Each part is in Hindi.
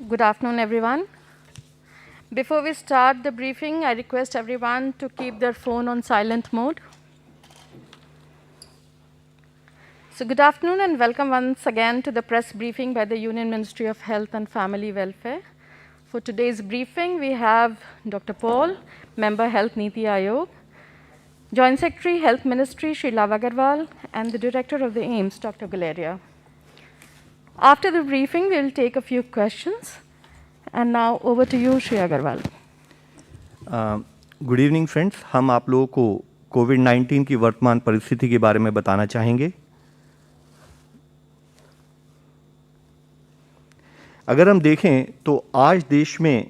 Good afternoon, everyone. Before we start the briefing, I request everyone to keep their phone on silent mode. So good afternoon and welcome once again to the press briefing by the Union Ministry of Health and Family Welfare. For today's briefing, we have Dr. Paul, Member Health Niti Aayog, Joint Secretary Health Ministry Shri Love Agarwal, and the Director of the AIIMS, Dr. Guleria. After the briefing, we will take a few questions. And now over to you, Shri Agarwal. Good evening friends, हम आप लोगों को कोविड-19 की वर्तमान परिस्थिति के बारे में बताना चाहेंगे। अगर हम देखें तो आज देश में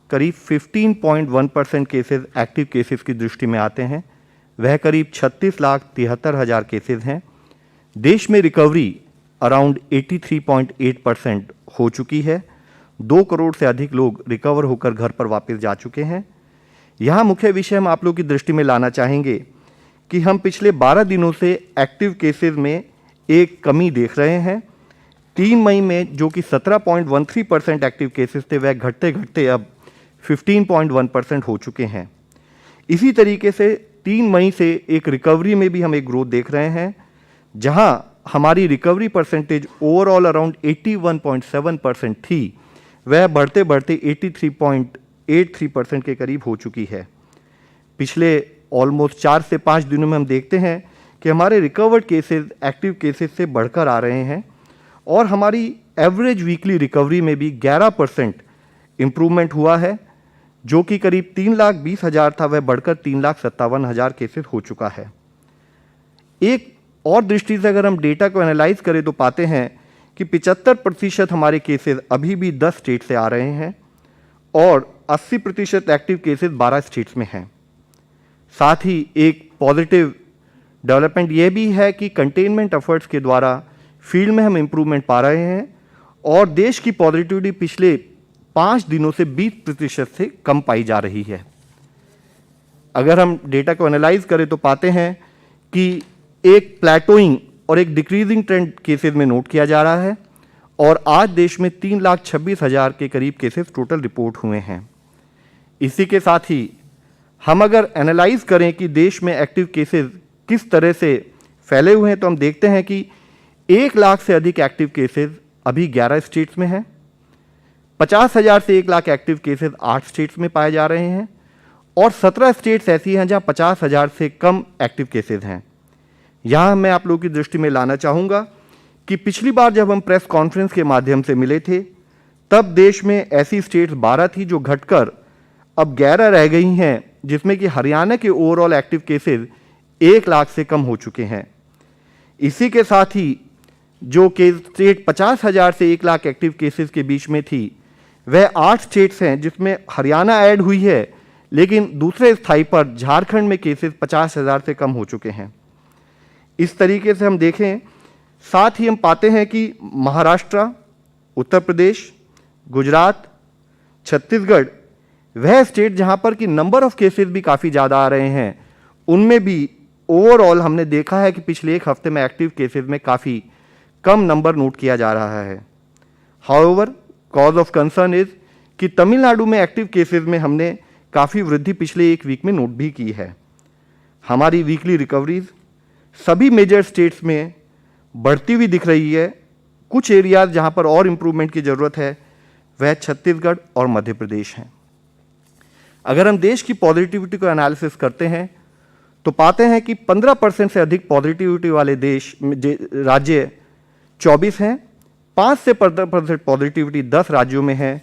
करीब 15.1% केसेस एक्टिव केसेस की दृष्टि में आते हैं। वह करीब 36,73,000 केसेस हैं। देश में रिकवरी अराउंड 83.8% हो चुकी है। 2 करोड़ से अधिक लोग रिकवर होकर घर पर वापस जा चुके हैं। यहाँ मुख्य विषय हम आप लोगों की दृष्टि में लाना चाहेंगे कि हम पिछले 12 दिनों से एक्टिव केसेस में एक कमी देख रहे हैं। 3 मई में जो कि 17.13% एक्टिव केसेस थे, वह घटते घटते अब 15.1% हो चुके हैं। इसी तरीके से 3 मई से एक रिकवरी में भी हम एक ग्रोथ देख रहे हैं, जहां हमारी रिकवरी परसेंटेज ओवरऑल अराउंड 81.7% थी, वह बढ़ते बढ़ते 83.83% के करीब हो चुकी है। पिछले ऑलमोस्ट 4 से 5 दिनों में हम देखते हैं कि हमारे रिकवर्ड केसेस एक्टिव केसेस से बढ़कर आ रहे हैं और हमारी एवरेज वीकली रिकवरी में भी 11% इम्प्रूवमेंट हुआ है, जो कि करीब 3,20,000 था, वह बढ़कर 3,57,000 केसेस हो चुका है। एक और दृष्टि से अगर हम डेटा को एनालाइज करें तो पाते हैं कि 75% हमारे केसेस अभी भी 10 स्टेट से आ रहे हैं और 80% एक्टिव केसेस 12 स्टेट्स में हैं। साथ ही एक पॉजिटिव डेवलपमेंट यह भी है कि कंटेनमेंट एफर्ट्स के द्वारा फील्ड में हम इम्प्रूवमेंट पा रहे हैं और देश की पॉजिटिविटी पिछले 5 दिनों से 20% से कम पाई जा रही है। अगर हम डेटा को एनालाइज करें तो पाते हैं कि एक प्लेटोइंग और एक डिक्रीजिंग ट्रेंड केसेस में नोट किया जा रहा है और आज देश में 3,26,000 के करीब केसेस टोटल रिपोर्ट हुए हैं। इसी के साथ ही हम अगर एनालाइज करें कि देश में एक्टिव केसेस किस तरह से फैले हुए हैं, तो हम देखते हैं कि 1 लाख से अधिक एक्टिव केसेस अभी 11 स्टेट्स में हैं। 50,000 से 1 लाख एक्टिव केसेस 8 स्टेट्स में पाए जा रहे हैं और 17 स्टेट्स ऐसी हैं जहां 50,000 से कम एक्टिव केसेस हैं। यहाँ मैं आप लोगों की दृष्टि में लाना चाहूँगा कि पिछली बार जब हम प्रेस कॉन्फ्रेंस के माध्यम से मिले थे, तब देश में ऐसी स्टेट्स 12 थी जो घटकर अब 11 रह गई हैं, जिसमें कि हरियाणा के ओवरऑल एक्टिव केसेस 1 लाख से कम हो चुके हैं। इसी के साथ ही जो केस स्टेट 50,000 से 1 लाख एक्टिव केसेस के बीच में थी, वह 8 स्टेट्स हैं, जिसमें हरियाणा ऐड हुई है, लेकिन दूसरे स्थाई पर झारखंड में केसेस 50,000 से कम हो चुके हैं। इस तरीके से हम देखें, साथ ही हम पाते हैं कि महाराष्ट्र, उत्तर प्रदेश, गुजरात, छत्तीसगढ़, वह स्टेट जहां पर कि नंबर ऑफ केसेस भी काफ़ी ज़्यादा आ रहे हैं, उनमें भी ओवरऑल हमने देखा है कि पिछले 1 हफ्ते में एक्टिव केसेस में काफ़ी कम नंबर नोट किया जा रहा है। However, cause of concern is कि तमिलनाडु में एक्टिव केसेस में हमने काफ़ी वृद्धि पिछले 1 वीक में नोट भी की है। हमारी वीकली रिकवरीज सभी मेजर स्टेट्स में बढ़ती हुई दिख रही है। कुछ एरियाज जहां पर और इम्प्रूवमेंट की ज़रूरत है, वह छत्तीसगढ़ और मध्य प्रदेश हैं। अगर हम देश की पॉजिटिविटी को एनालिसिस करते हैं तो पाते हैं कि 15% से अधिक पॉजिटिविटी वाले राज्य 24 हैं, 5 से 15% पॉजिटिविटी 10 राज्यों में है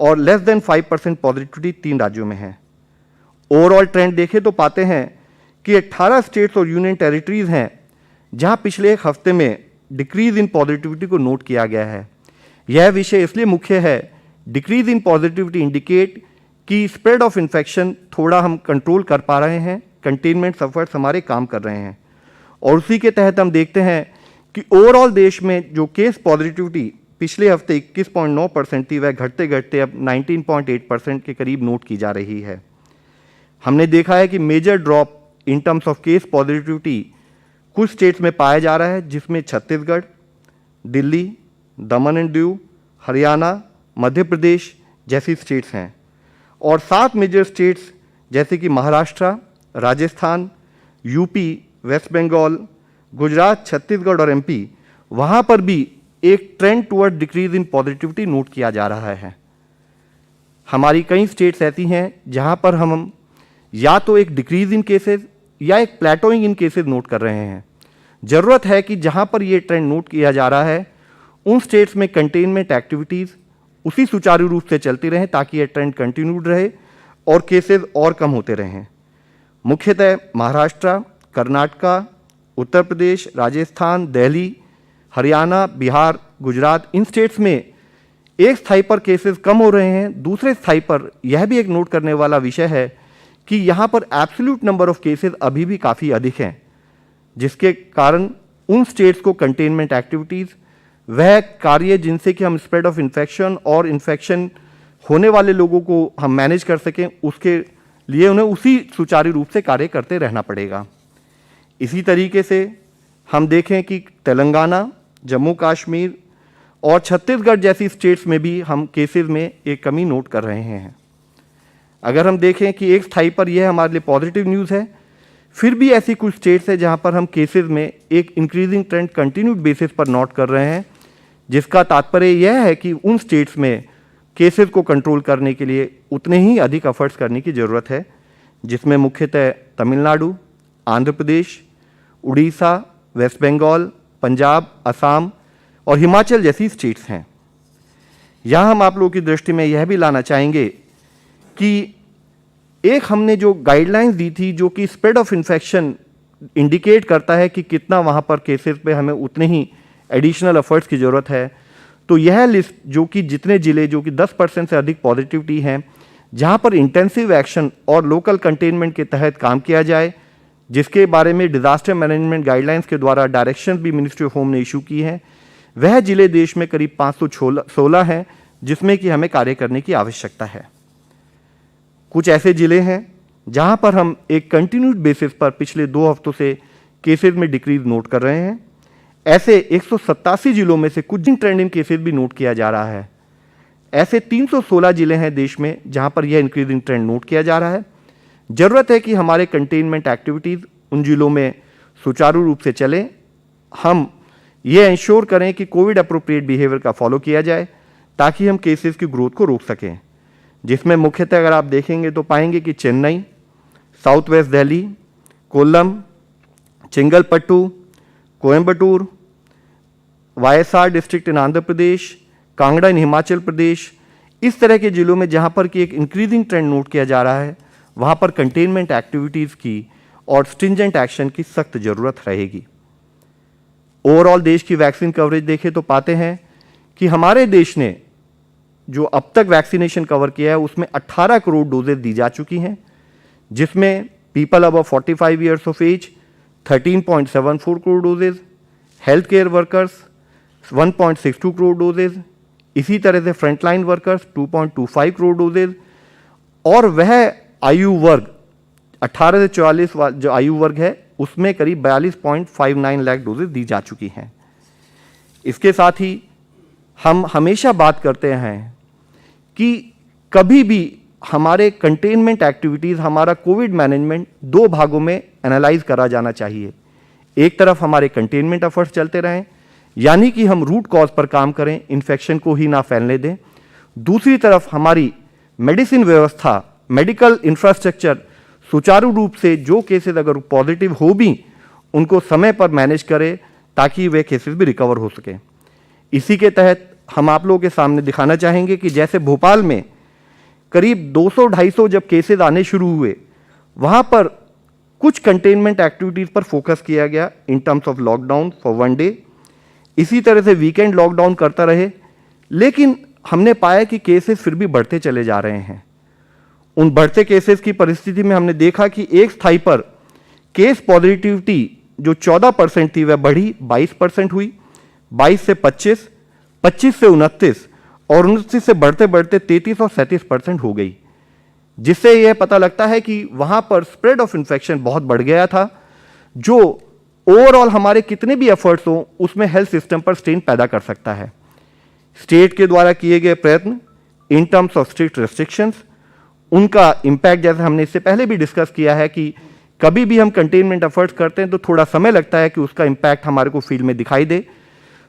और लेस देन 5% पॉजिटिविटी 3 राज्यों में है। ओवरऑल ट्रेंड देखें तो पाते हैं कि 18 स्टेट्स और यूनियन टेरिटरीज हैं जहां पिछले 1 हफ्ते में डिक्रीज इन पॉजिटिविटी को नोट किया गया है। यह विषय इसलिए मुख्य है, डिक्रीज इन पॉजिटिविटी इंडिकेट कि स्प्रेड ऑफ इन्फेक्शन थोड़ा हम कंट्रोल कर पा रहे हैं, कंटेनमेंट एफर्ट्स हमारे काम कर रहे हैं और उसी के तहत हम देखते हैं कि ओवरऑल देश में जो केस पॉजिटिविटी पिछले हफ्ते 21.9% थी, वह घटते घटते अब 19.8% के करीब नोट की जा रही है। हमने देखा है कि major drop in terms of case positivity कुछ स्टेट्स में पाया जा रहा है, जिसमें छत्तीसगढ़, दिल्ली, दमन एंड दीव, हरियाणा, मध्य प्रदेश जैसी स्टेट्स हैं और 7 मेजर स्टेट्स जैसे कि महाराष्ट्र, राजस्थान, यूपी, वेस्ट बंगाल, गुजरात, छत्तीसगढ़ और एमपी, वहाँ पर भी एक trend toward decrease in positivity note किया जा रहा है। हमारी कई स्टेट्स ऐसी हैं जहाँ पर हम या तो एक डिक्रीज इन केसेस या एक प्लेटोइंग इन केसेस नोट कर रहे हैं। ज़रूरत है कि जहाँ पर ये ट्रेंड नोट किया जा रहा है उन स्टेट्स में कंटेनमेंट एक्टिविटीज़ उसी सुचारू रूप से चलती रहें ताकि ये ट्रेंड कंटिन्यूड रहे और केसेस और कम होते रहें। मुख्यतः महाराष्ट्र, कर्नाटका, उत्तर प्रदेश, राजस्थान, दिल्ली, हरियाणा, बिहार, गुजरात, इन स्टेट्स में एक स्थाई पर केसेस कम हो रहे हैं। दूसरे स्थाई पर यह भी एक नोट करने वाला विषय है कि यहाँ पर एब्सोल्यूट नंबर ऑफ केसेस अभी भी काफ़ी अधिक हैं, जिसके कारण उन स्टेट्स को कंटेनमेंट एक्टिविटीज़, वह कार्य जिनसे कि हम स्प्रेड ऑफ इन्फेक्शन और इन्फेक्शन होने वाले लोगों को हम मैनेज कर सकें, उसके लिए उन्हें उसी सुचारू रूप से कार्य करते रहना पड़ेगा। इसी तरीके से हम देखें कि तेलंगाना, जम्मू कश्मीर और छत्तीसगढ़ जैसी स्टेट्स में भी हम केसेस में एक कमी नोट कर रहे हैं। अगर हम देखें कि एक स्थाई पर यह हमारे लिए पॉजिटिव न्यूज़ है, फिर भी ऐसी कुछ स्टेट्स है जहां पर हम केसेस में एक इंक्रीजिंग ट्रेंड कंटिन्यूड बेसिस पर नोट कर रहे हैं, जिसका तात्पर्य यह है कि उन स्टेट्स में केसेस को कंट्रोल करने के लिए उतने ही अधिक एफर्ट्स करने की ज़रूरत है, जिसमें मुख्यतः तमिलनाडु, आंध्र प्रदेश, उड़ीसा, वेस्ट बंगाल, पंजाब, असम और हिमाचल जैसी स्टेट्स हैं। यहाँ हम आप लोगों की दृष्टि में यह भी लाना चाहेंगे कि एक हमने जो गाइडलाइंस दी थी जो कि स्प्रेड ऑफ इन्फेक्शन इंडिकेट करता है कि कितना वहाँ पर केसेस पे हमें उतने ही एडिशनल एफर्ट्स की ज़रूरत है, तो यह लिस्ट जो कि जितने ज़िले जो कि 10% से अधिक पॉजिटिविटी हैं, जहाँ पर इंटेंसिव एक्शन और लोकल कंटेनमेंट के तहत काम किया जाए, जिसके बारे में डिज़ास्टर मैनेजमेंट गाइडलाइंस के द्वारा डायरेक्शन भी मिनिस्ट्री ऑफ होम ने इशू की हैं, वह ज़िले देश में करीब 516 हैं जिसमें कि हमें कार्य करने की आवश्यकता है। कुछ ऐसे ज़िले हैं जहां पर हम एक कंटिन्यूड बेसिस पर पिछले 2 हफ्तों से केसेस में डिक्रीज नोट कर रहे हैं। ऐसे 187 जिलों में से कुछ ट्रेंड इन केसेस भी नोट किया जा रहा है। ऐसे 316 जिले हैं देश में जहां पर यह इंक्रीजिंग ट्रेंड नोट किया जा रहा है। ज़रूरत है कि हमारे कंटेनमेंट एक्टिविटीज़ उन जिलों में सुचारू रूप से चलें। हम ये इंश्योर करें कि कोविड अप्रोप्रिएट बिहेवियर का फॉलो किया जाए ताकि हम केसेस की ग्रोथ को रोक सकें, जिसमें मुख्यतः अगर आप देखेंगे तो पाएंगे कि Chennai, south west Delhi, Kollam, Chengalpattu, Coimbatore, YSR district in Andhra Pradesh, Kangra in Himachal Pradesh, इस तरह के जिलों में जहां पर कि एक इंक्रीजिंग ट्रेंड नोट किया जा रहा है, वहां पर कंटेनमेंट एक्टिविटीज़ की और स्ट्रिंजेंट एक्शन की सख्त ज़रूरत रहेगी। ओवरऑल देश की वैक्सीन कवरेज देखें तो पाते हैं कि हमारे देश ने जो अब तक वैक्सीनेशन कवर किया है उसमें 18 करोड़ डोजेज दी जा चुकी हैं, जिसमें people above 45 years of age 13.74 crore doses, health care workers 1.62 crore doses, इसी तरह से फ्रंटलाइन वर्कर्स 2.25 करोड़ डोजेज, और वह आयु वर्ग 18 से 44 जो आयु वर्ग है उसमें करीब 42.59 लाख डोजेज दी जा चुकी हैं। इसके साथ ही हम हमेशा बात करते हैं कि कभी भी हमारे कंटेनमेंट एक्टिविटीज़, हमारा कोविड मैनेजमेंट 2 भागों में एनालाइज करा जाना चाहिए। एक तरफ हमारे कंटेनमेंट एफर्ट्स चलते रहें, यानी कि हम रूट कॉज पर काम करें, इन्फेक्शन को ही ना फैलने दें। दूसरी तरफ हमारी मेडिसिन व्यवस्था, मेडिकल इंफ्रास्ट्रक्चर सुचारू रूप से जो केसेस अगर पॉजिटिव हो भी उनको समय पर मैनेज करें ताकि वे केसेस भी रिकवर हो सकें। इसी के तहत हम आप लोगों के सामने दिखाना चाहेंगे कि जैसे भोपाल में करीब 200-250 जब केसेस आने शुरू हुए, वहाँ पर कुछ कंटेनमेंट एक्टिविटीज़ पर फोकस किया गया इन terms of lockdown for 1 day. इसी तरह से वीकेंड लॉकडाउन करता रहे, लेकिन हमने पाया कि केसेस फिर भी बढ़ते चले जा रहे हैं। उन बढ़ते केसेस की परिस्थिति में हमने देखा कि एक स्थाई पर केस पॉजिटिविटी जो 14% थी वह बढ़ी 22% हुई, 22 से 25, 25 से 29 और 29 से बढ़ते बढ़ते 33 और 37% हो गई, जिससे यह पता लगता है कि वहाँ पर स्प्रेड ऑफ इन्फेक्शन बहुत बढ़ गया था, जो ओवरऑल हमारे कितने भी एफर्ट्स हों उसमें हेल्थ सिस्टम पर स्ट्रेन पैदा कर सकता है। स्टेट के द्वारा किए गए प्रयत्न इन टर्म्स ऑफ स्ट्रिक्ट रेस्ट्रिक्शंस, उनका इम्पैक्ट जैसे हमने इससे पहले भी डिस्कस किया है कि कभी भी हम कंटेनमेंट एफर्ट्स करते हैं तो थोड़ा समय लगता है कि उसका इम्पैक्ट हमारे को फील्ड में दिखाई दे।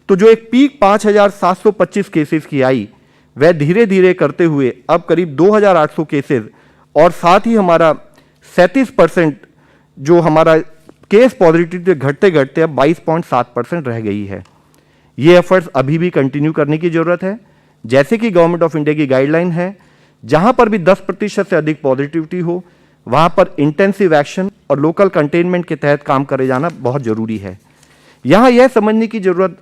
तो जो एक पीक 5,725 केसेस की आई, वह धीरे धीरे करते हुए अब करीब 2,800 केसेस, और साथ ही हमारा 37% जो हमारा केस पॉजिटिविटी घटते घटते अब 22.7% रह गई है। ये एफर्ट्स अभी भी कंटिन्यू करने की जरूरत है। जैसे कि गवर्नमेंट ऑफ इंडिया की गाइडलाइन है, जहां पर भी 10% से अधिक पॉजिटिविटी हो वहां पर इंटेंसिव एक्शन और लोकल कंटेनमेंट के तहत काम करे जाना बहुत जरूरी है। यहां यह समझने की जरूरत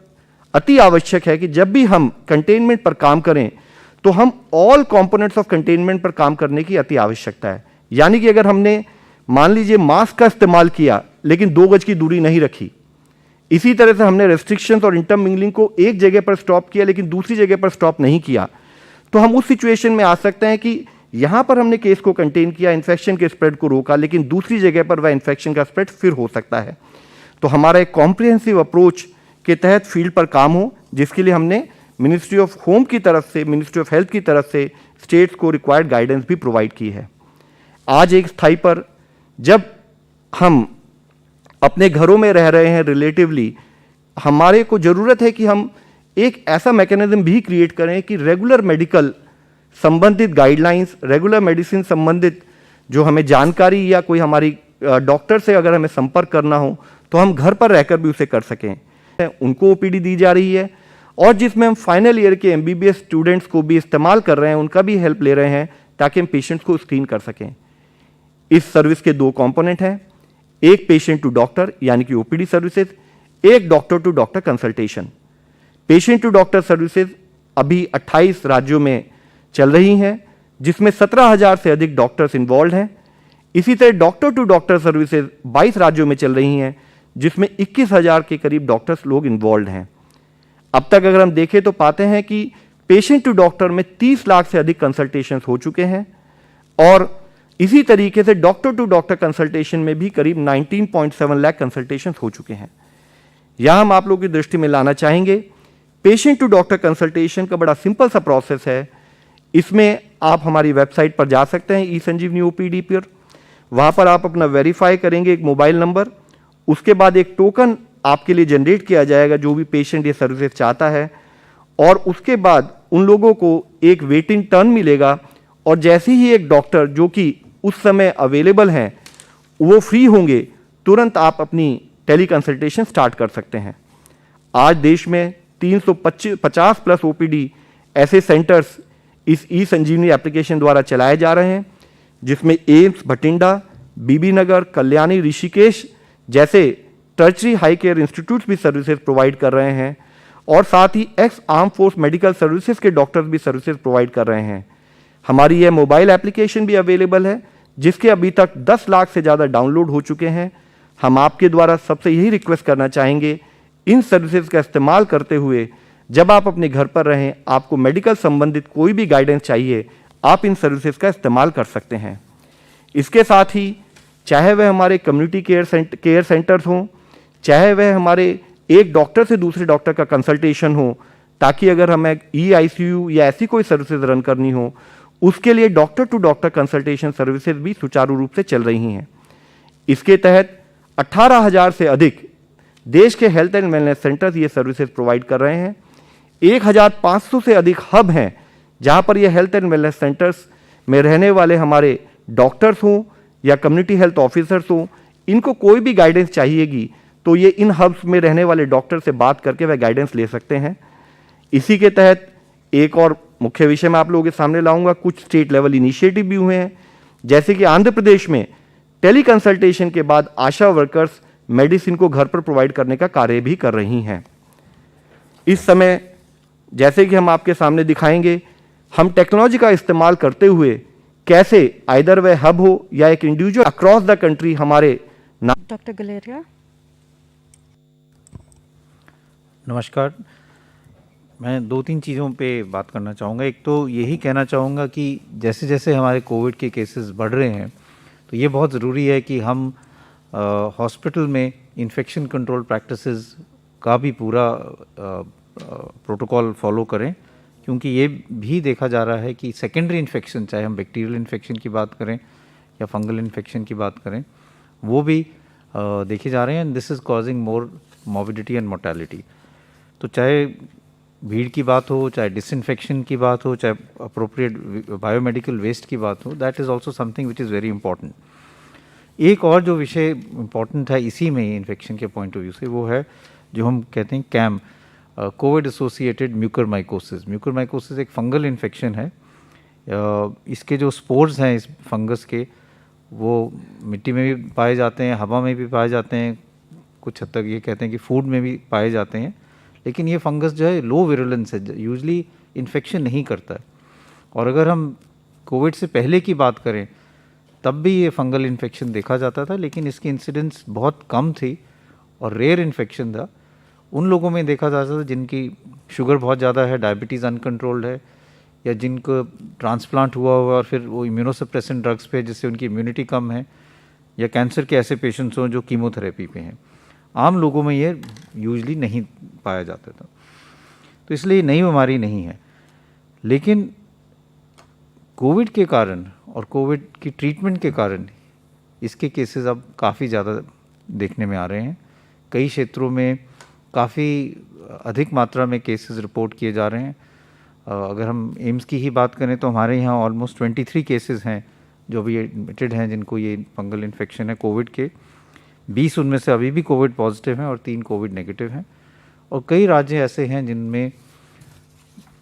अति आवश्यक है कि जब भी हम कंटेनमेंट पर काम करें तो हम ऑल कंपोनेंट्स ऑफ कंटेनमेंट पर काम करने की अति आवश्यकता है। यानी कि अगर हमने मान लीजिए मास्क का इस्तेमाल किया लेकिन 2 गज की दूरी नहीं रखी, इसी तरह से हमने रेस्ट्रिक्शंस और इंटरमिंगलिंग को एक जगह पर स्टॉप किया लेकिन दूसरी जगह पर स्टॉप नहीं किया, तो हम उस सिचुएशन में आ सकते हैं कि यहां पर हमने केस को कंटेन किया, इन्फेक्शन के स्प्रेड को रोका, लेकिन दूसरी जगह पर वह इन्फेक्शन का स्प्रेड फिर हो सकता है। तो हमारा एक कॉम्प्रिहेंसिव अप्रोच के तहत फील्ड पर काम हो, जिसके लिए हमने मिनिस्ट्री ऑफ होम की तरफ से, मिनिस्ट्री ऑफ हेल्थ की तरफ से स्टेट्स को रिक्वायर्ड गाइडेंस भी प्रोवाइड की है। आज एक स्थाई पर जब हम अपने घरों में रह रहे हैं रिलेटिवली, हमारे को जरूरत है कि हम एक ऐसा मैकेनिज्म भी क्रिएट करें कि रेगुलर मेडिकल संबंधित गाइडलाइंस, रेगुलर मेडिसिन संबंधित जो हमें जानकारी या कोई हमारी डॉक्टर से अगर हमें संपर्क करना हो तो हम घर पर रहकर भी उसे कर सकें। उनको ओपीडी दी जा रही है, और जिसमें हम फाइनल ईयर के एमबीबीएस स्टूडेंट्स को भी इस्तेमाल कर रहे हैं, उनका भी हेल्प ले रहे हैं ताकि हम पेशेंट्स को स्क्रीन कर सकें। इस सर्विस के 2 कंपोनेंट हैं, एक पेशेंट टू डॉक्टर यानी कि ओपीडी सर्विसेज, एक doctor to doctor consultation. Patient to doctor services अभी 28 राज्यों में चल रही हैं, जिसमें 17,000 से अधिक डॉक्टर्स इन्वॉल्व हैं। इसी तरह डॉक्टर टू डॉक्टर सर्विसेज 22 राज्यों में चल रही हैं, जिसमें 21,000 के करीब डॉक्टर्स लोग इन्वॉल्व हैं। अब तक अगर हम देखें तो पाते हैं कि पेशेंट टू डॉक्टर में 30 लाख से अधिक कंसल्टेशंस हो चुके हैं, और इसी तरीके से डॉक्टर टू डॉक्टर कंसल्टेशन में भी करीब 19.7 लाख कंसल्टेशंस हो चुके हैं। यहां हम आप लोगों की दृष्टि में लाना चाहेंगे, पेशेंट टू डॉक्टर कंसल्टेशन का बड़ा सिंपल सा प्रोसेस है। इसमें आप हमारी वेबसाइट पर जा सकते हैं, ई संजीवनी ओपीडी पर। वहां पर आप अपना वेरीफाई करेंगे एक मोबाइल नंबर, उसके बाद एक टोकन आपके लिए जनरेट किया जाएगा जो भी पेशेंट ये सर्विसेज चाहता है, और उसके बाद उन लोगों को एक वेटिंग टर्न मिलेगा, और जैसे ही एक डॉक्टर जो कि उस समय अवेलेबल हैं वो फ्री होंगे, तुरंत आप अपनी टेली कंसल्टेशन स्टार्ट कर सकते हैं। आज देश में 350 प्लस ओपीडी ऐसे सेंटर्स इस ई संजीवनी एप्लीकेशन द्वारा चलाए जा रहे हैं, जिसमें एम्स भटिंडा, बीबी नगर, कल्याणी, ऋषिकेश जैसे टर्चरी हाई केयर इंस्टीट्यूट्स भी सर्विसेज प्रोवाइड कर रहे हैं, और साथ ही ex arm force medical services के डॉक्टर्स भी सर्विसेज प्रोवाइड कर रहे हैं। हमारी यह मोबाइल एप्लीकेशन भी अवेलेबल है, जिसके अभी तक 10 लाख से ज़्यादा डाउनलोड हो चुके हैं। हम आपके द्वारा सबसे यही रिक्वेस्ट करना चाहेंगे, इन सर्विसेज का इस्तेमाल करते हुए जब आप अपने घर पर रहें, आपको मेडिकल संबंधित कोई भी गाइडेंस चाहिए, आप इन सर्विसेज का इस्तेमाल कर सकते हैं। इसके साथ ही चाहे वह हमारे कम्युनिटी केयर सेंटर्स हों, चाहे वह हमारे एक डॉक्टर से दूसरे डॉक्टर का कंसल्टेशन हो, ताकि अगर हमें EICU या ऐसी कोई सर्विसेज रन करनी हो, उसके लिए doctor to doctor consultation services भी सुचारू रूप से चल रही हैं। इसके तहत 18,000 से अधिक देश के हेल्थ एंड वेलनेस सेंटर्स ये सर्विसेज प्रोवाइड कर रहे हैं। 1,500 से अधिक हब हैं जहां पर ये हेल्थ एंड वेलनेस सेंटर्स में रहने वाले हमारे डॉक्टर्स हों या कम्युनिटी हेल्थ ऑफिसर्स हों, इनको कोई भी गाइडेंस चाहिएगी तो ये इन हब्स में रहने वाले डॉक्टर से बात करके वह गाइडेंस ले सकते हैं। इसी के तहत एक और मुख्य विषय मैं आप लोगों के सामने लाऊंगा, कुछ स्टेट लेवल इनिशिएटिव भी हुए हैं, जैसे कि आंध्र प्रदेश में टेली कंसल्टेशन के बाद आशा वर्कर्स मेडिसिन को घर पर प्रोवाइड करने का कार्य भी कर रही हैं। इस समय जैसे कि हम आपके सामने दिखाएंगे, हम टेक्नोलॉजी का इस्तेमाल करते हुए कैसे आइदर वह हब हो या एक इंडिविजुअल अक्रॉस द कंट्री हमारे डॉक्टर गुलेरिया। नमस्कार, मैं 2-3 चीज़ों पे बात करना चाहूँगा। एक तो यही कहना चाहूँगा कि जैसे जैसे हमारे कोविड के केसेस बढ़ रहे हैं, तो ये बहुत ज़रूरी है कि हम हॉस्पिटल में इन्फेक्शन कंट्रोल प्रैक्टिसेस का भी पूरा प्रोटोकॉल फॉलो करें। क्योंकि ये भी देखा जा रहा है कि सेकेंडरी इन्फेक्शन, चाहे हम बैक्टीरियल इन्फेक्शन की बात करें या फंगल इन्फेक्शन की बात करें, वो भी देखे जा रहे हैं, and this is causing more morbidity and mortality. तो चाहे भीड़ की बात हो, चाहे डिसइंफेक्शन की बात हो, चाहे अप्रोप्रिएट बायोमेडिकल वेस्ट की बात हो, that is also something which is very important. एक और जो विषय इंपॉर्टेंट है इसी में ही इन्फेक्शन के पॉइंट ऑफ व्यू से, वो है जो हम कहते हैं CAM, covid associated mucormycosis. Mucormycosis एक फंगल इन्फेक्शन है। इसके जो स्पोर्स हैं इस फंगस के, वो मिट्टी में भी पाए जाते हैं, हवा में भी पाए जाते हैं, कुछ हद तक ये कहते हैं कि फूड में भी पाए जाते हैं। लेकिन ये फंगस जो है लो विरुलेंस है, यूजली इन्फेक्शन नहीं करता है। और अगर हम कोविड से पहले की बात करें तब भी ये फंगल इन्फेक्शन देखा जाता था, लेकिन इसकी इंसिडेंस बहुत कम थी और रेयर इन्फेक्शन था। उन लोगों में देखा जाता था जिनकी शुगर बहुत ज़्यादा है, डायबिटीज़ अनकंट्रोल्ड है, या जिनको ट्रांसप्लांट हुआ और फिर वो इम्यूनोसप्रेसेंट ड्रग्स पे जिससे उनकी इम्यूनिटी कम है, या कैंसर के ऐसे पेशेंट्स हों जो कीमोथेरेपी पे हैं। आम लोगों में ये यूजली नहीं पाया जाता था, तो इसलिए नई बीमारी नहीं है। लेकिन कोविड के कारण और कोविड की ट्रीटमेंट के कारण इसके केसेस अब काफ़ी ज़्यादा देखने में आ रहे हैं। कई क्षेत्रों में काफ़ी अधिक मात्रा में केसेस रिपोर्ट किए जा रहे हैं। अगर हम एम्स की ही बात करें तो हमारे यहाँ ऑलमोस्ट 23 केसेस हैं जो भी एडमिटेड हैं जिनको ये फंगल इन्फेक्शन है कोविड के। 20 उनमें से अभी भी कोविड पॉजिटिव हैं और 3 कोविड नेगेटिव हैं। और कई राज्य ऐसे हैं जिनमें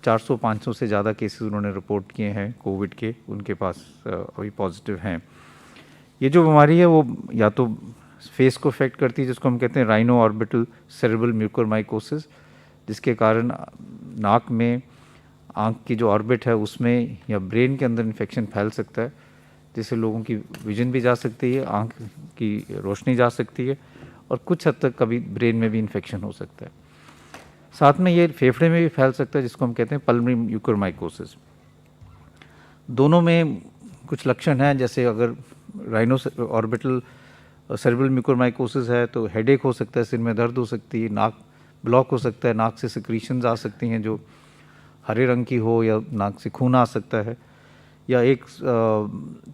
400-500 से ज़्यादा केसेस उन्होंने रिपोर्ट किए हैं कोविड के, उनके पास अभी पॉजिटिव हैं। ये जो बीमारी है वो या तो फेस को अफेक्ट करती है, जिसको हम कहते हैं राइनो ऑर्बिटल सेरेब्रल म्यूकरमाइकोसिस, जिसके कारण नाक में, आँख की जो ऑर्बिट है उसमें या ब्रेन के अंदर इन्फेक्शन फैल सकता है, जिससे लोगों की विजन भी जा सकती है, आँख की रोशनी जा सकती है, और कुछ हद तक कभी ब्रेन में भी इन्फेक्शन हो सकता है। साथ में ये फेफड़े में भी फैल सकता है, जिसको हम कहते हैं पल्मोनरी म्यूकरमाइकोसिस। दोनों में कुछ लक्षण हैं, जैसे अगर राइनो ऑर्बिटल सेरेब्रल म्यूकरमाइकोसिस है तो हेडेक हो सकता है, सिर में दर्द हो सकती है, नाक ब्लॉक हो सकता है, नाक से सिक्रीशंस आ सकती हैं जो हरे रंग की हो, या नाक से खून आ सकता है, या एक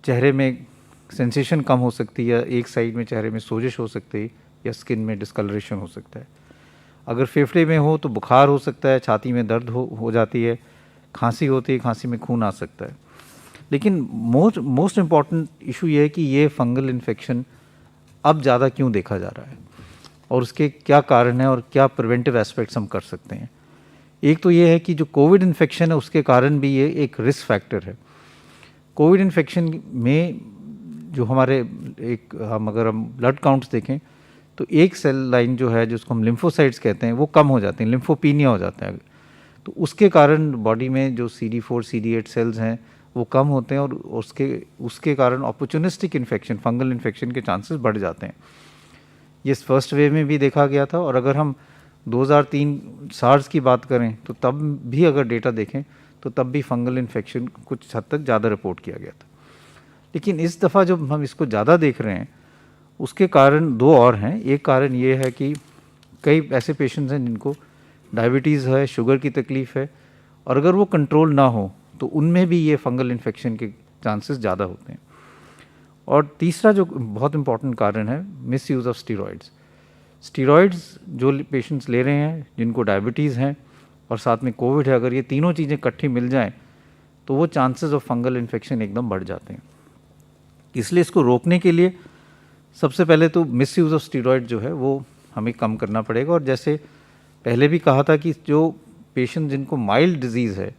चेहरे में सेंसेशन कम हो सकती है, एक साइड में चेहरे में सोजिश हो सकती है, या स्किन में डिस्कलरेशन हो सकता है। अगर फेफड़े में हो तो बुखार हो सकता है, छाती में दर्द हो जाती है, खांसी होती है, खांसी में खून आ सकता है। लेकिन मोस्ट इम्पॉर्टेंट इशू ये है कि ये फंगल इन्फेक्शन अब ज़्यादा क्यों देखा जा रहा है और उसके क्या कारण है और क्या प्रिवेंटिव एस्पेक्ट्स हम कर सकते हैं। एक तो ये है कि जो कोविड इन्फेक्शन है उसके कारण भी ये एक रिस्क फैक्टर है। कोविड इन्फेक्शन में जो हमारे अगर हम ब्लड काउंट्स देखें तो एक सेल लाइन जो है जिसको हम लिम्फोसाइट्स कहते हैं वो कम हो जाते हैं, लिम्फोपीनिया हो जाता है। तो उसके कारण बॉडी में जो CD4 CD8 सेल्स हैं वो कम होते हैं और उसके कारण अपॉर्चुनिस्टिक इन्फेक्शन, फंगल इन्फेक्शन के चांसेस बढ़ जाते हैं। ये फर्स्ट वेव में भी देखा गया था, और अगर हम 2003 सार्स की बात करें तो तब भी अगर डेटा देखें तो तब भी फंगल इन्फेक्शन कुछ हद तक ज़्यादा रिपोर्ट किया गया था। लेकिन इस दफ़ा जब हम इसको ज़्यादा देख रहे हैं उसके कारण दो और हैं। एक कारण ये है कि कई ऐसे पेशेंट्स हैं जिनको डायबिटीज़ है, शुगर की तकलीफ़ है, और अगर वो कंट्रोल ना हो तो उनमें भी ये फंगल इन्फेक्शन के चांसेस ज़्यादा होते हैं। और तीसरा जो बहुत इम्पॉर्टेंट कारण है, miss use of steroids. Steroids जो पेशेंट्स ले रहे हैं जिनको डायबिटीज़ हैं और साथ में कोविड है, अगर ये तीनों चीज़ें इकट्ठी मिल जाएं तो वो चांसेस ऑफ फंगल इन्फेक्शन एकदम बढ़ जाते हैं। इसलिए इसको रोकने के लिए सबसे पहले तो मिस यूज़ ऑफ स्टीरॉइड जो है वो हमें कम करना पड़ेगा। और जैसे पहले भी कहा था कि जो पेशेंट जिनको माइल्ड डिजीज़ है,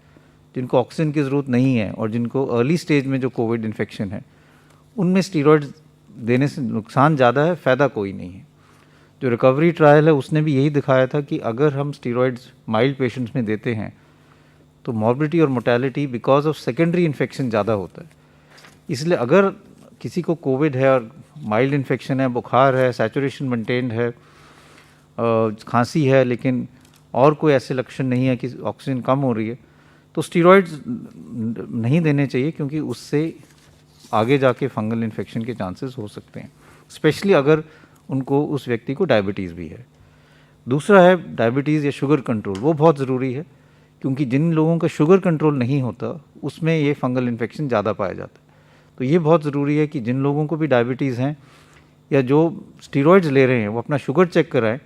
जिनको ऑक्सीजन की ज़रूरत नहीं है और जिनको अर्ली स्टेज में जो कोविड इन्फेक्शन है, उनमें स्टीरॉइड्स देने से नुकसान ज़्यादा है, फ़ायदा कोई नहीं है। जो रिकवरी ट्रायल है उसने भी यही दिखाया था कि अगर हम स्टीरॉइड्स माइल्ड पेशेंट्स में देते हैं तो मॉर्बिडिटी और mortality because of secondary infection ज़्यादा होता है। इसलिए अगर किसी को कोविड है और माइल्ड इन्फेक्शन है, बुखार है, सैचुरेशन मेंटेन्ड है, खांसी है, लेकिन और कोई ऐसे लक्षण नहीं है कि ऑक्सीजन कम हो रही है, तो स्टीरॉइड्स नहीं देने चाहिए, क्योंकि उससे आगे जाके फंगल इन्फेक्शन के चांसेस हो सकते हैं, स्पेशली अगर उनको उस व्यक्ति को डायबिटीज़ भी है। दूसरा है डायबिटीज़ या शुगर कंट्रोल, वो बहुत ज़रूरी है, क्योंकि जिन लोगों का शुगर कंट्रोल नहीं होता उसमें ये फंगल इन्फेक्शन ज़्यादा पाया जाता है। तो ये बहुत ज़रूरी है कि जिन लोगों को भी डायबिटीज़ हैं या जो स्टीरॉयड्स ले रहे हैं वो अपना शुगर चेक कराएं,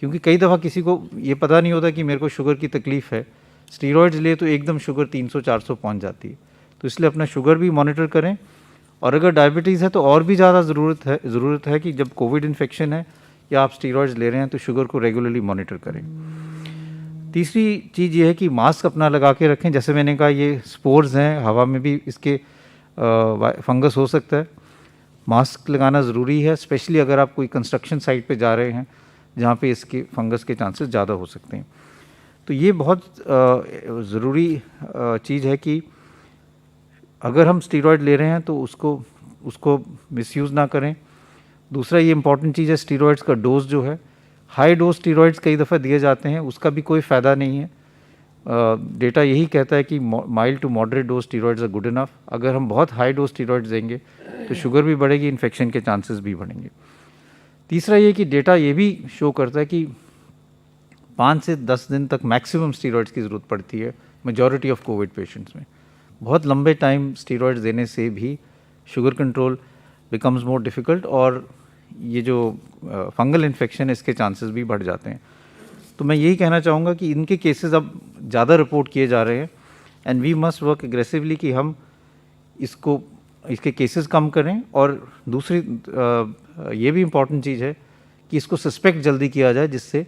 क्योंकि कई दफ़ा किसी को ये पता नहीं होता कि मेरे को शुगर की तकलीफ़ है, स्टीरॉयड्स ले तो एकदम शुगर 300-400 पहुंच जाती है। तो इसलिए अपना शुगर भी मॉनिटर करें, और अगर डायबिटीज़ है तो और भी ज़्यादा ज़रूरत है कि जब कोविड इन्फेक्शन है या आप स्टीरॉयड्स ले रहे हैं तो शुगर को रेगुलरली मॉनिटर करें। तीसरी चीज़ ये है कि मास्क अपना लगा के रखें। जैसे मैंने कहा, ये स्पोर्स हैं, हवा में भी इसके फंगस हो सकता है। मास्क लगाना ज़रूरी है, स्पेशली अगर आप कोई कंस्ट्रक्शन साइट पे जा रहे हैं जहाँ पे इसके फंगस के चांसेस ज़्यादा हो सकते हैं। तो ये बहुत ज़रूरी चीज़ है कि अगर हम स्टीरॉयड ले रहे हैं तो उसको मिसयूज़ ना करें। दूसरा ये इंपॉर्टेंट चीज़ है, स्टीरॉयड्स का डोज जो है, हाई डोज स्टीरॉयड्स कई दफ़ा दिए जाते हैं, उसका भी कोई फ़ायदा नहीं है। डेटा यही कहता है कि mild to moderate dose steroids are good enough. अगर हम बहुत हाई डोज स्टीरॉयड्स देंगे तो शुगर भी बढ़ेगी, इन्फेक्शन के चांसेस भी बढ़ेंगे। तीसरा ये कि डेटा ये भी शो करता है कि 5 से 10 दिन तक मैक्सिमम स्टीरॉयड्स की ज़रूरत पड़ती है मेजॉरिटी ऑफ कोविड पेशेंट्स में। बहुत लंबे टाइम स्टीरॉयड्स देने से भी sugar control becomes more difficult, और ये जो फंगल इन्फेक्शन है इसके चांसेस भी बढ़ जाते हैं। तो मैं यही कहना चाहूँगा कि इनके केसेस अब ज़्यादा रिपोर्ट किए जा रहे हैं, and we must work aggressively कि हम इसके केसेस कम करें। और दूसरी ये भी इम्पॉर्टेंट चीज़ है कि इसको सस्पेक्ट जल्दी किया जाए, जिससे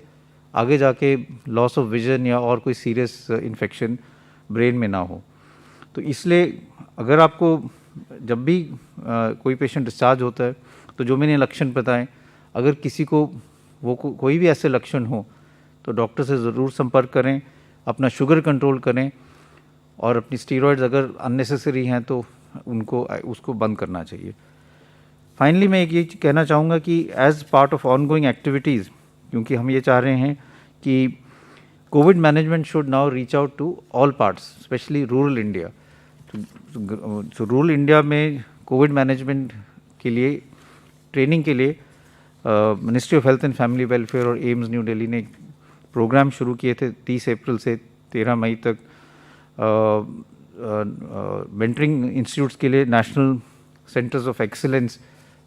आगे जाके लॉस ऑफ विजन या और कोई सीरियस इन्फेक्शन ब्रेन में ना हो। तो इसलिए अगर आपको जब भी कोई पेशेंट डिस्चार्ज होता है तो जो मैंने लक्षण बताएं, अगर किसी को कोई भी ऐसे लक्षण हो तो डॉक्टर से ज़रूर संपर्क करें, अपना शुगर कंट्रोल करें, और अपनी स्टीरॉयड्स अगर अननेसेसरी हैं तो उसको बंद करना चाहिए। फाइनली मैं एक ये कहना चाहूँगा कि as part of ongoing activities, क्योंकि हम ये चाह रहे हैं कि covid management should now reach out to all parts, specially rural India. तो रूरल इंडिया में कोविड मैनेजमेंट के लिए ट्रेनिंग के लिए ministry of health and family welfare और एम्स न्यू दिल्ली ने प्रोग्राम शुरू किए थे 30 अप्रैल से 13 मई तक। मेंटरिंग इंस्टीट्यूट्स के लिए नेशनल सेंटर्स ऑफ एक्सीलेंस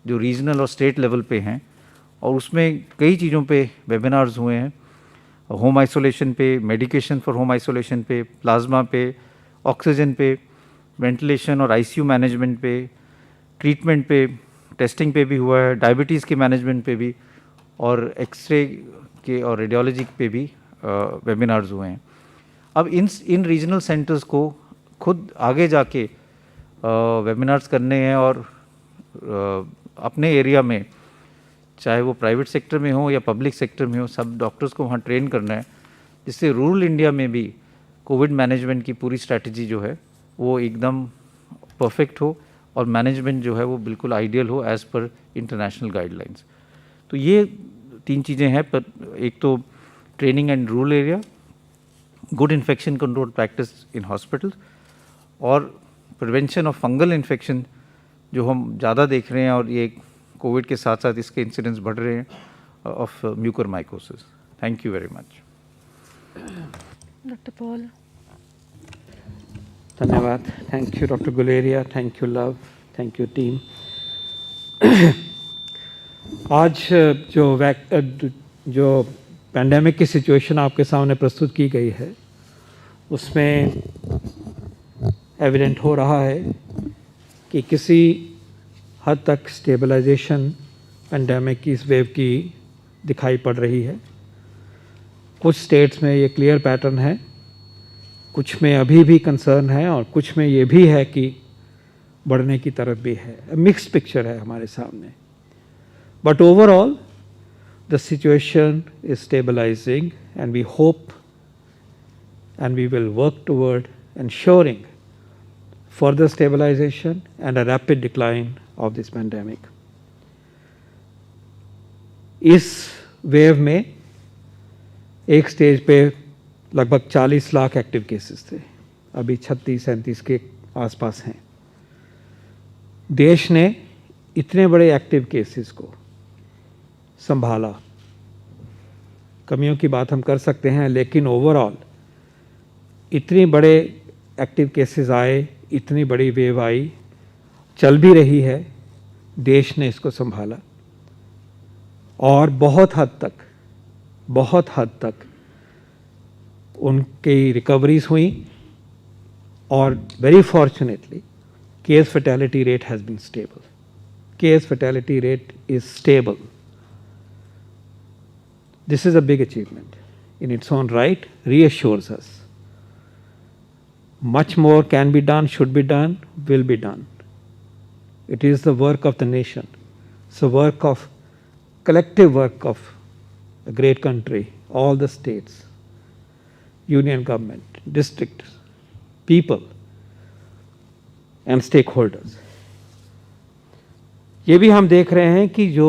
जो रीजनल और स्टेट लेवल पे हैं, और उसमें कई चीज़ों पे वेबिनार्स हुए हैं, होम आइसोलेशन पे, मेडिकेशन फॉर होम आइसोलेशन पे, प्लाज्मा पे, ऑक्सीजन पे, वेंटिलेशन और आईसीयू मैनेजमेंट पे, ट्रीटमेंट पे, टेस्टिंग पे भी हुआ है, डायबिटीज़ के मैनेजमेंट पे भी, और एक्सरे के और रेडियोलॉजी पे भी वेबिनार्स हुए हैं। अब इन रीजनल सेंटर्स को खुद आगे जाके वेबिनार्स करने हैं, और अपने एरिया में, चाहे वो प्राइवेट सेक्टर में हो या पब्लिक सेक्टर में हो, सब डॉक्टर्स को वहाँ ट्रेन करना है, जिससे रूरल इंडिया में भी कोविड मैनेजमेंट की पूरी स्ट्रैटेजी जो है वो एकदम परफेक्ट हो, और मैनेजमेंट जो है वो बिल्कुल आइडियल हो एज़ पर इंटरनेशनल गाइडलाइंस। तो ये 3 चीज़ें हैं, पर एक तो training and rural area, good infection control practice in hospital, और प्रिवेंशन ऑफ फंगल इन्फेक्शन जो हम ज़्यादा देख रहे हैं, और ये कोविड के साथ साथ इसके इंसिडेंट्स बढ़ रहे हैं, of mucormycosis. Thank you very much. Doctor Paul. धन्यवाद। Thank you doctor Guleria, thank you love, thank you team. आज जो पैंडेमिक की सिचुएशन आपके सामने प्रस्तुत की गई है, उसमें एविडेंट हो रहा है कि किसी हद तक स्टेबलाइजेशन पैंडेमिक की इस वेव की दिखाई पड़ रही है। कुछ स्टेट्स में ये क्लियर पैटर्न है, कुछ में अभी भी कंसर्न है, और कुछ में ये भी है कि बढ़ने की तरफ भी है। मिक्स्ड पिक्चर है हमारे सामने, but overall the situation is stabilising, and we hope and we will work toward ensuring further stabilization and a rapid decline of this pandemic. इस वेव में एक स्टेज पे लगभग 40 लाख एक्टिव केसेस थे, अभी 36-37 के आसपास हैं। देश ने इतने बड़े एक्टिव केसेस को संभाला, कमियों की बात हम कर सकते हैं, लेकिन ओवरऑल इतनी बड़े एक्टिव केसेस आए, इतनी बड़ी वेव आई, चल भी रही है, देश ने इसको संभाला और बहुत हद तक उनकी रिकवरीज हुई और very fortunately case fatality rate has been stable. Case fatality rate is stable. This is a big achievement in its own right, reassures us. Much more can be done, should be done, will be done. It is the work of the nation. It's the work of, collective work of a great country, all the states, union government, districts, people and stakeholders. ये भी हम देख रहे हैं कि जो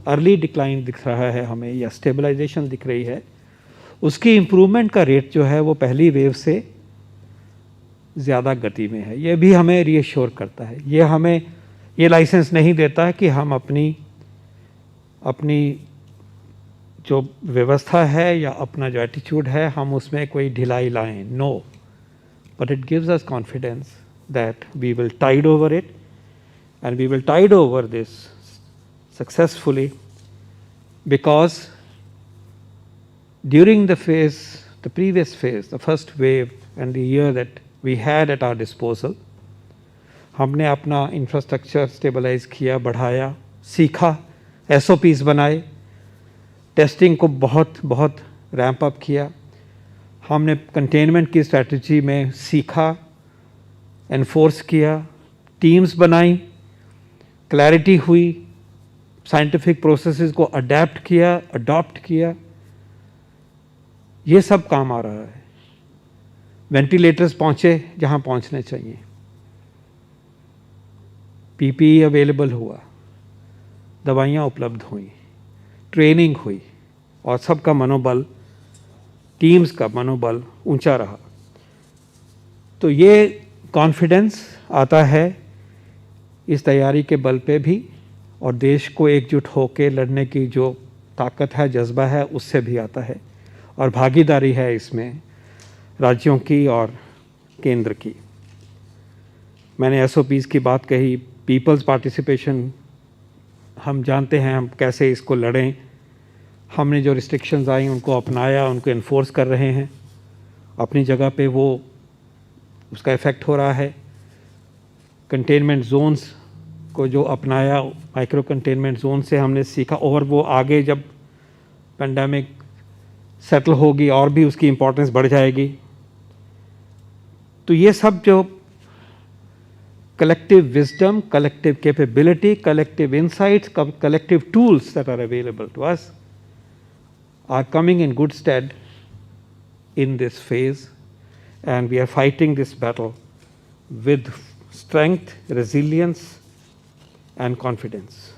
अर्ली डिक्लाइन दिख रहा है हमें या स्टेबलाइजेशन दिख रही है, उसकी इम्प्रूवमेंट का रेट जो है वो पहली वेव से ज़्यादा गति में है. ये भी हमें रीअश्योर करता है. ये हमें ये लाइसेंस नहीं देता है कि हम अपनी जो व्यवस्था है या अपना जो एटीट्यूड है हम उसमें कोई ढिलाई लाएं. No, but it gives us confidence that we will tide over it. And we will tide over this successfully because during the previous phase, the first wave and the year that we had at our disposal, हमने अपना इंफ्रास्ट्रक्चर स्टेबलाइज किया, बढ़ाया, सीखा, SOPs बनाए, टेस्टिंग को बहुत रैंप अप किया. हमने कंटेनमेंट की स्ट्रैटेजी में सीखा, एनफोर्स किया, टीम्स बनाई, क्लैरिटी हुई, साइंटिफिक प्रोसेसेस को अडेप्ट किया, अडॉप्ट किया. ये सब काम आ रहा है. वेंटिलेटर्स पहुँचे जहाँ पहुँचने चाहिए, PPE अवेलेबल हुआ, दवाइयाँ उपलब्ध हुई, ट्रेनिंग हुई और सबका मनोबल, टीम्स का मनोबल ऊंचा रहा. तो ये कॉन्फिडेंस आता है इस तैयारी के बल पे भी और देश को एकजुट होकर लड़ने की जो ताकत है, जज्बा है, उससे भी आता है. और भागीदारी है इसमें राज्यों की और केंद्र की. मैंने SOPs की बात कही, पीपल्स पार्टिसिपेशन, हम जानते हैं हम कैसे इसको लड़ें. हमने जो रिस्ट्रिक्शंस आई उनको अपनाया, उनको इन्फोर्स कर रहे हैं. अपनी जगह पे वो उसका इफ़ेक्ट हो रहा है. कंटेनमेंट जोन्स को जो अपनाया, माइक्रो कंटेनमेंट जोन से हमने सीखा और वो आगे जब पेंडेमिक सेटल होगी और भी उसकी इम्पोर्टेंस बढ़ जाएगी. तो ये सब जो collective wisdom, collective capability, collective insights, collective tools that are available to us are coming in good stead in this phase, and we are fighting this battle with strength, resilience, and confidence.